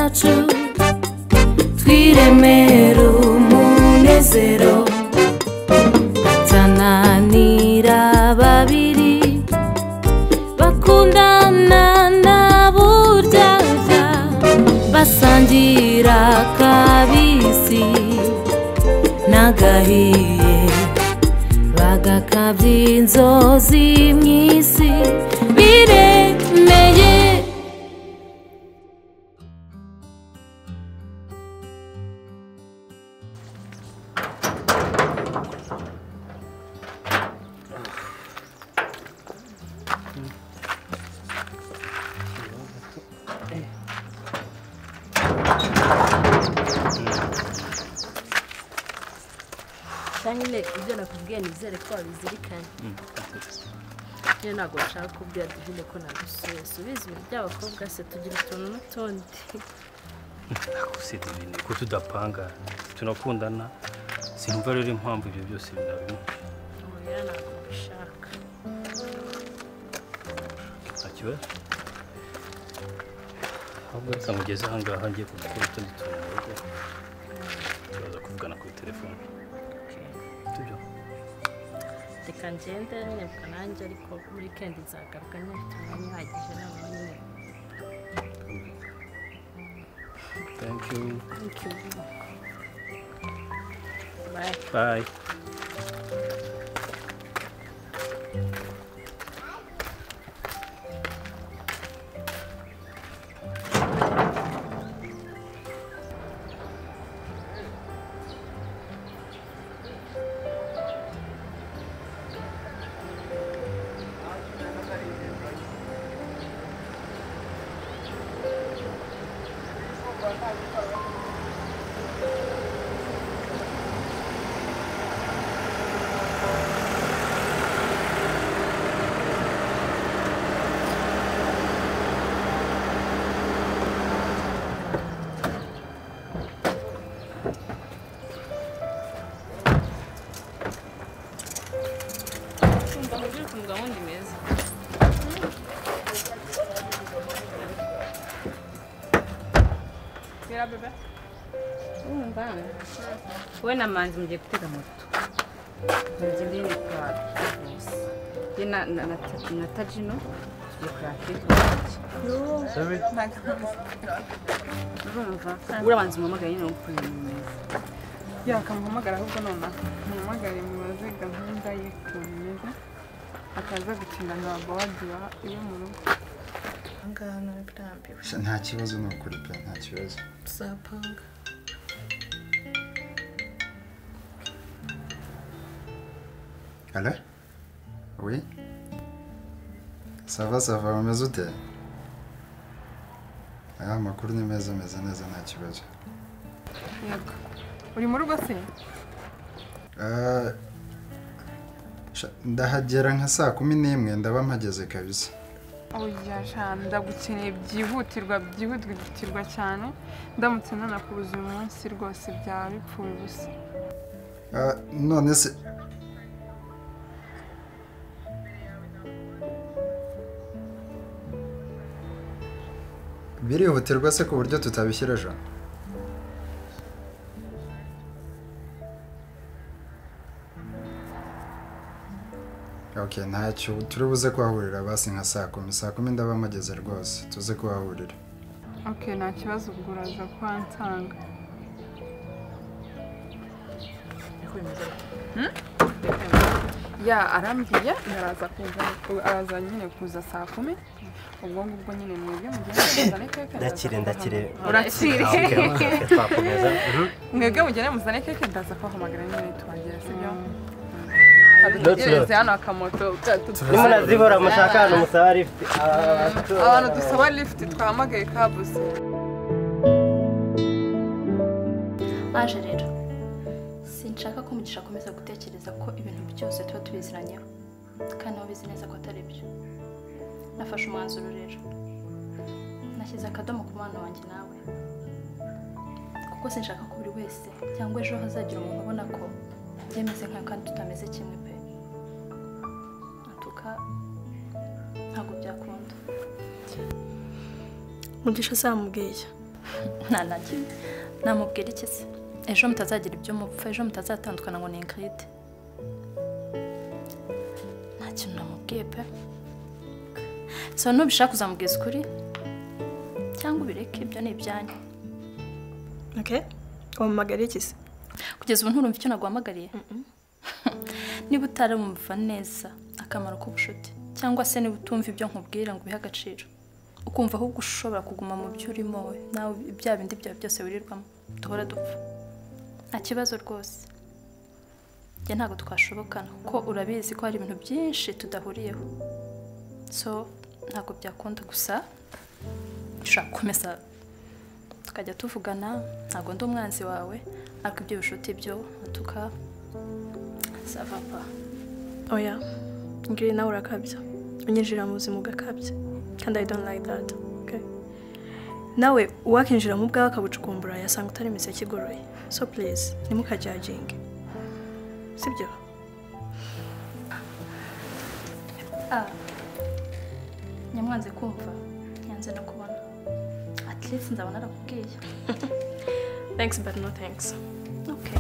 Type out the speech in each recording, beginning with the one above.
zacu twiremera umunezero tananira babiri bakundana na buryarya basangira kabisi nagahiye bagakabya inzozi mw'isi biremeye Nyine ibyo nakubwiye nizere ko wabizirikanye nyine ntabwo nshaka kubwira Divine ko nagusuye subiza ibintu by'abakobwa se tugira utuntu n'utundi nakuse Divine ko tudapanga tunakundana sinumva rero impamvu ibyo byose binabimo oya ntabwo mbishaka nta kibazo ahubwo reka mugeze aha ngaha ngiye gukora utundi tuntu mu rugo turaza kuvugana kuri telefone reka ngende nyebuka nanjye ariko muri weekend nzagaruka nyine tumwanya uhagije noneho nyine Thank you. Bye. Bye. We na manzi mgiye gutega moto nzi ndini kwa bose na tajino tugiye kurafika Sorry. urumva urabanza umamagaye nyine ukuri neza yakamuhamagara ahubwo none muhamagare mubaze gahunda y'ikuneza akaza gutinda nka bawadiwa iyo mu rugo angana birambiwe nta kibazo no kuri pe nta kibazo tuzapanga Allô? Oui? Ça va, umeze ute? Amakuru ni meza neza nta kibazo. Yego. Uri mu rugo se? Ndahagera nka 11 ndaba mpageze kabisa. Oya shana ndagukeneye byihutirwa cyane. Ndamutse nanakubuza uyu munsi rwose byaba bipfuye ubusa. None se birihutirwa se ku buryo tutabishyira ejo? Okay, ntacyo turi buze kuhahurira basi nka 10 ndaba mpageze rwose tuze kuhahurira. Okay, nta kibazo ubwo uraza kwansanga. Ya arambwiye araza nyine kuza 10 ubwo ngubwo nyine mwebwe mugende ndakire urakire twakomeza mwebwe mugende muzane keke ndaza kwahamagara nyine tubagira sibyo kadutegereze hano akamoto nimuna zibora mushaka hano musaba lift abantu dusaba lift twahamagaye kabuze baje rero sinshaka ko mugisha akomeza gutekereza ko ibintu byose tuba tubiziranyeho kandi aho bizi neza ko atari byo nafashe umwanzuro rero nashyize akadomo ku mwana wanjye nawe kuko sinshaka ko buri wese cyangwa ejo hazagira umuntu ubona ko byemeze nka kandi tutameze kimwe pe atuka ntabwo byakunda mugisha samubwiye namubwira iki se ejo mutazagira ibyo mupfa ejo mutazatandukana ngo ni Ingrid nta kintu namubwiye pe so nubishaka uzamubwiza ukuri cyangwa ubireke ibyo ni ibyanyu okay wamagariye iki se kugeza ubu nturumva icyo naguhamagariye niba utarumva neza akamaro k'ubushuti cyangwa se niba utumva ibyo nkubwira ngo ubihe agaciro ukumva ahubwo ushobora kuguma mu byo urimo nawe bya bindi byawe byose wirirwamo duhora dupfa nta kibazo rwose njye ntabwo twashobokana kuko urabizi ko hari ibintu byinshi tudahuriyeho so ntabwo byakunda gusa ushaka gukomeza tukajya tuvugana ntabwo ndi umwanzi wawe ariko ibyo bishuti byo tuka savapa oya ngiri nawe urakabya unyinjira mu buzima ugakabya kandi I don't like that okay nawe uwakinjira mu bwawe akabucukumbura yasanga utari imiseke igoroye so please nimukajajinge sibyo nyamwanze kumva nyanze no kubona at least ndabona arakubwiye thanks but no thanks okay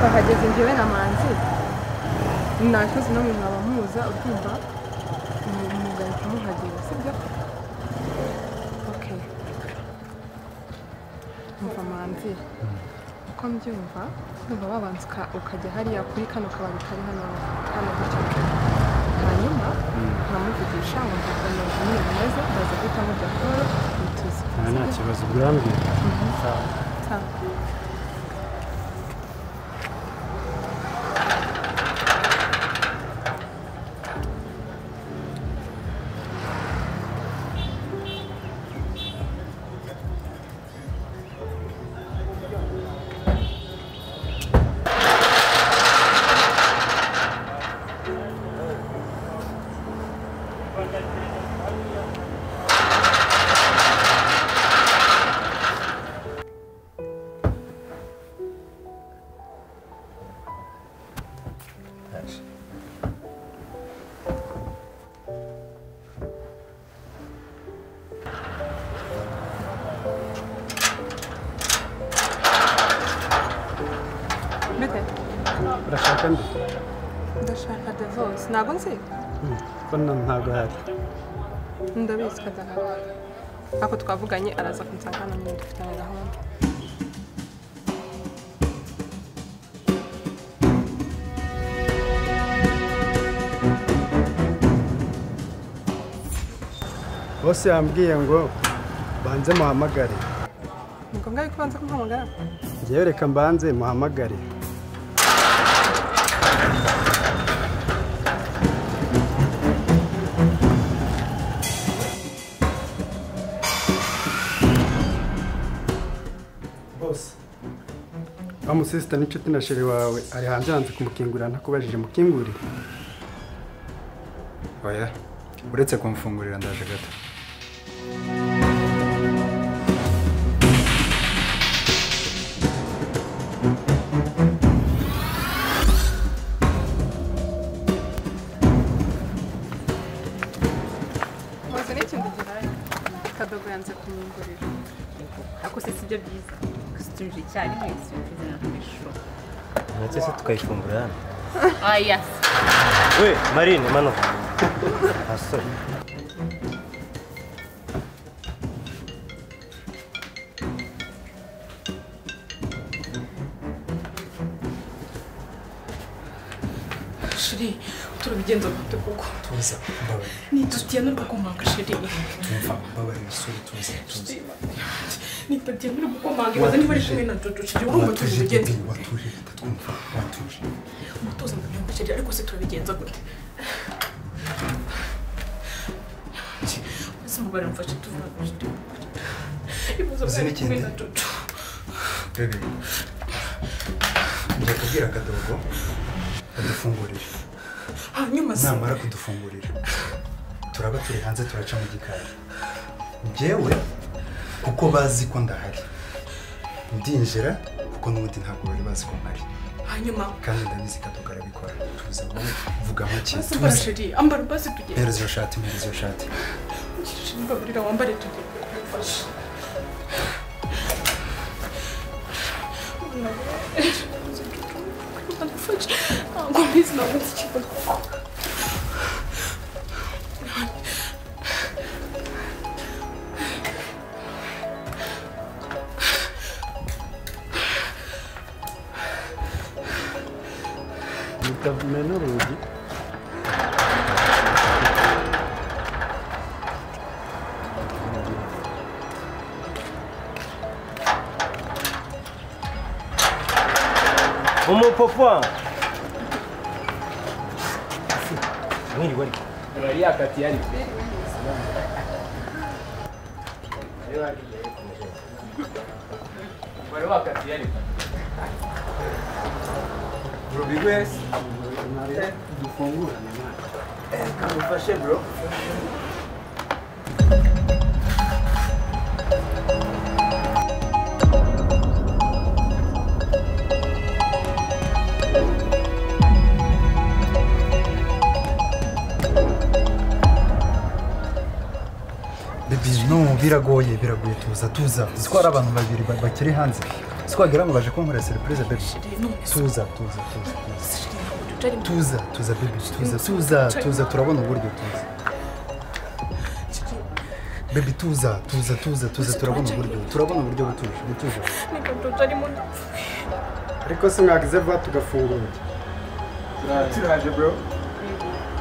bahageze njyewe na Manzi nakoze no mwaba muza ubyumva umugabo kumuhagera sibyo okay umva Manzi uko mbyumva numva babanza ukajya hariya kuri kano kabari kari hano gutya hanyuma nkamuvugisha ngo ndakubona nyine neza baza guhita mujya koro bituze nta kibazo urambwira sawa urashaka nde ndashaka divorce ntabwo nzi ko ntabwo hari ndabizi ko adahari ako twavuganye araza kunsanga hano nyine dufitanye gahunda bose yambwiye ngo banze muhamagare ni ngombwa yuko ubanza kumuhamagara ngewe reka mbanze muhamagare amusisita n'inshuti na sheri wawe ari hanze yanze kumukingurira ntakubajije mukingurire oya uretse kumfungurira ndaje gato waza n'ikindi gihari kadogo yanze kumwungurira ako se sibyo byiza tuje cyari mwese tuzana kubisho ndetse se tukayifungura hano aya we Marine manuka asore shiri turabigenza gute koko tuza mbabarira nitutiye n'urukomanga shiri tumva mbabarira suri tuza nitutiye n'urukomanga baza niba ari kumwe na Jojo shiri urumva turabigenza watuje twumva watuje umutoza ndabyumva shiri ariko se turabigenza gute Mubare mfashe tuvuga shiri ibuza kumwe na Jojo bebe njya kubwira Kadogo adufungurire hanyuma namara kudufungurira turaba turi hanze turaca mu gikari njyewe kuko bazi ko ndahari ndinjira kuko n'ubundi ntabwo bari bazi ko mpari hanyuma kandi ndabizi Kadogo arabikora tuza wowe vuga make tuza shiri ambara basi tugende mpereza iyo shati mpereza iyo shati mbabarira wambare tugende mfashe Please, no, let's keep it. Melody. Umupapa. Mwiri wari. Maria Katiani. Wari wakatiani. Bro Bigwes. Maria dufungura mama. Kama ufashe bro. No, biragoye tuza zitwara abantu babiri bakiri hanze twagera ngo baje kunkora surprise baby tuza baby tuza turabona uburyo baby tuza turabona uburyo butuje ariko se mwagize vuba tugafungura turaje bro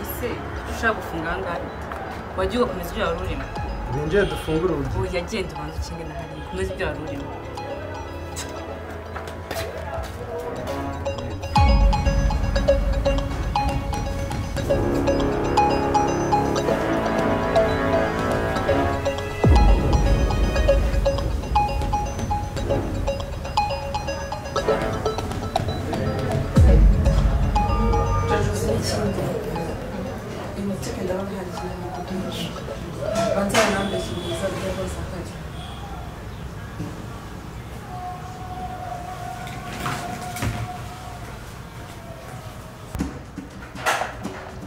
ese ushaka gufunga ngaho wagiye ugakomeza ibyo wari urimo ninjye dufungura uburyo ubu yagenda ubanza ukinge na hariya ukomeze ibyo wari urimo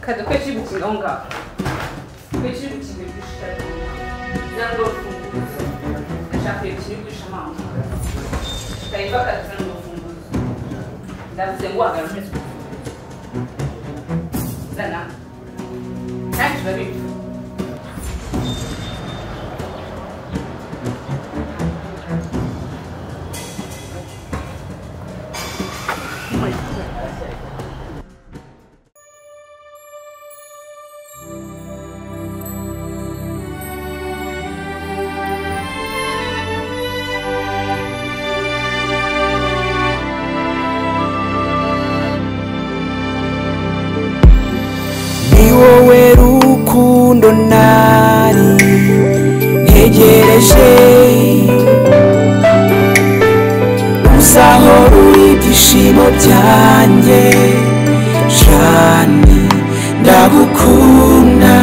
Kada kweshi gukinga ngaho kweshi gukinga gishaka zango funguzo ashaka ikigurisha mama kaiva kaza ngo funguzo ndavuze ngo agarumye zana thanks baby rukundo nari ntegereje uzahora uri ibyishimo byanjye Jani ndagukunda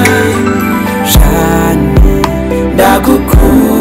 Jani ndagukunda